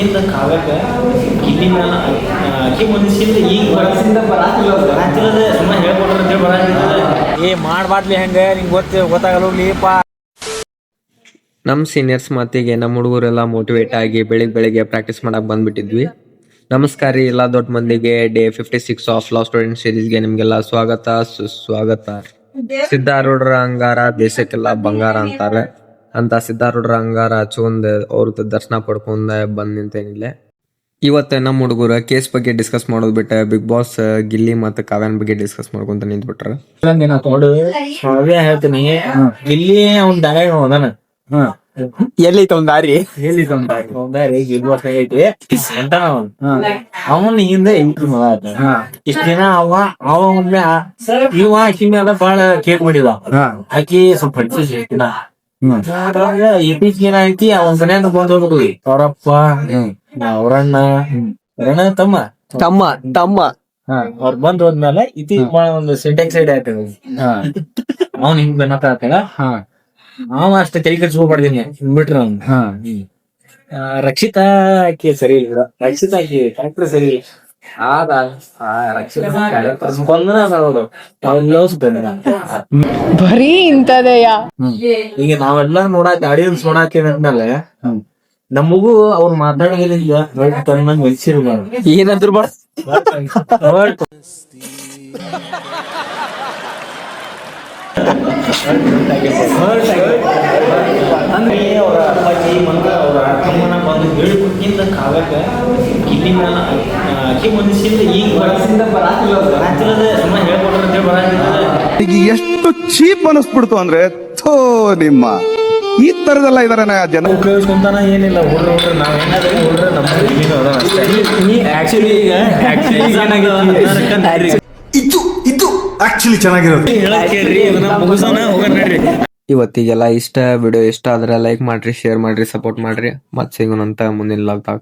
ಇಂದ ಕಾವ್ಯಕ ಗಿಲ್ಲಿ ಮ್ಯಾಲ ಆಕಿ ಮನುಷ್ಯಿಂದ ಈಗ ಬರಾತಿಲ್ಲದ ಸುಮ್ಮ ಹೇಳ್ಕೊಡ್ರ ಅಂತೇಳಿ ಬರಾತಿಲ್ಲ. ಮಾಡ್ಬಾರ್ಲಿ ಹೆಂಗೆ ನಿಂಗೆ ಗೊತ್ತಾಗಲ್ಲ ಹೋಗ್ಲಿಪ್ಪ. ನಮ್ಮ ಸೀನಿಯರ್ಸ್ ಮಾತಿಗೆ ನಮ್ಮ ಹುಡುಗರೆಲ್ಲ ಮೋಟಿವೇಟ್ ಆಗಿ ಬೆಳಿಗ್ಗೆ ಪ್ರಾಕ್ಟೀಸ್ ಮಾಡಕ್ ಬಂದ್ಬಿಟ್ಟಿದ್ವಿ. ನಮಸ್ಕಾರ ರೀ ಎಲ್ಲ ದೊಡ್ಡ ಮಂದಿಗೆ. ಡೇ 56 ಆಫ್ ಲಾ ಸ್ಟೂಡೆಂಟ್ ಸೀರೀಸ್ಗೆ ನಿಮ್ಗೆಲ್ಲ ಸ್ವಾಗತ ಸುಸ್ವಾಗತ. ಸಿದ್ಧಾರೂಢರ ಅಂಗಾರ ದೇಶಕ್ಕೆಲ್ಲ ಬಂಗಾರ ಅಂತಾರೆ ಅಂತ ಸಿದ್ಧಾರೂಢರ ಅಂಗಾರ ಹಚ್ಕೊಂಡ್ ಅವ್ರದ್ದು ದರ್ಶನ ಪಡ್ಕೊಂಡ್ ಬಂದ್ ನಿಂತೇನಿಲ್ಲ. ಇವತ್ತು ನಮ್ಮ ಹುಡುಗರ ಕೇಸ್ ಬಗ್ಗೆ ಡಿಸ್ಕಸ್ ಮಾಡೋದು ಬಿಟ್ಟ ಬಿಗ್ ಬಾಸ್ ಗಿಲ್ಲಿ ಮತ್ತು ಕಾವ್ಯನ್ ಬಗ್ಗೆ ಡಿಸ್ಕಸ್ ಮಾಡ್ಕೊಂತ ನಿಂತ್ಬಿಟ್ರ. ನೋಡು ಕಾವ್ಯ ಹೇಳ್ತೀನಿ, ಗಿಲ್ಲಿ ಅವ್ನ ದಾರಿ ಹೋದಾನ. ಎಲ್ಲೈತ ಒಂದ್ ದಾರಿ ಗಿಲ್ಲಿ ವರ್ಷ ಐತಿ ಅಂತ ಅವನ್ ಹಿಂದ ಇಷ್ಟ ದಿನ ಇವ ಆಕಿ ಮ್ಯಾಲ ಬಾಳ ಕೇಕ್ ಮಾಡಿದ. ಆಕಿ ಸ್ವಲ್ಪ ಹಡ್ಸಿನ ಇತ್ತೀಚೆಗೆ ಏನಾಯ್ತಿ ಅವನ್ ಮನ್ಯಾಗ ಬಂದ್ ಹೋಗ್ಬಿಡ್ಲಿ ಅವರಪ್ಪ ಅವರಣ್ಣ ತಮ್ಮ ಅವ್ರ ಬಂದ್ ಹೋದ್ಮೇಲೆ ಬಾಳ ಒಂದು ಸಿಂಟೆಕ್ಸ್ ಸೈಡ್ ಆಯ್ತದ. ಅವ್ನ್ ಹಿಂಗ್ ಬೆನ್ನತ್ತಾಳ ಅವ ಅಷ್ಟ ತಲೆ ಕಟ್ಸ್ಕೊಬಾರ್ದಿನಿ ಬಿಟ್ರ ಅವ್ನು. ರಕ್ಷಿತಾ ಆಕಿ ಸರಿ ಇಲ್ಲ, ರಕ್ಷಿತಾ ಆಕಿ ಕ್ಯಾರೆಕ್ಟರ್ ಸರಿ ಇಲ್ಲ. ಬರೀ ಇಂತದೆಯ. ಈಗ ನಾವೆಲ್ಲ ಆಡಿಯನ್ಸ್ ನೋಡಾಕೇನಂದ್ಮೇಲೆ ನಮಗೂ ಅವ್ರು ಮಾತಾಡೋದ್ರಿಂದ ತನ್ನಂಗ್ ಮನ್ಸಿರ್ಬಾರ್ದು, ಏನಾದ್ರು ಬಾ ಅಂದ್ರೆ ಅವ್ರ ಅಪ್ಪಾಜಿ ಮತ್ತು ಅವ್ರ ಅಕ್ಕಮ್ಮನ ಬಂದು ಹೇಳಿಕೊಟ್ಟಿಂದ ಕಾವ್ಯಕ ಗಿಲ್ಲಿ ಮ್ಯಾಲ ಆಕಿ ಮನುಷ್ಯಿಂದ ಈಗ ಬರಾತಿಲ್ಲದ ಸುಮ್ಮ ಹೇಳ್ಕೊಡ್ರ ಅಂತೇಳಿ ಬರಾತಿಲ್ಲ. ಈಗ ಎಷ್ಟು ಚೀಪ್ ಅನಿಸ್ಬಿಡ್ತು ಅಂದ್ರೆ ಥೋ ನಿಮ್ಮ ಈ ತರದೆಲ್ಲ ಇದಾರೆ ಜನ ಉಪಯೋಗಿಸ್ಕೊಂತಾನ ಏನಿಲ್ಲ. ಹುಡ್ರ ನಾವೇನಾದ್ರೆ ಹುಡ್ರ ನಮ್ಮ ಆಕ್ಚುಲಿ ಇದು ಆಕ್ಚುಲಿ ಚೆನ್ನಾಗಿರೋದು. ಕೇಳ್ರಿ ಮುಗಿಸೋಣ ಹೋಗೋಣ ನಡ್ರಿ. ಇವತ್ತಿಗೆಲ್ಲ ವಿಡಿಯೋ ಇಷ್ಟ ಆದ್ರೆ ಲೈಕ್ ಮಾಡ್ರಿ, ಶೇರ್ ಮಾಡ್ರಿ, ಸಪೋರ್ಟ್ ಮಾಡ್ರಿ. ಮತ್ತೆ ಸಿಗೋಣಂತ ಮುಂದಿನ ಲಾಗ್ದಾಗ.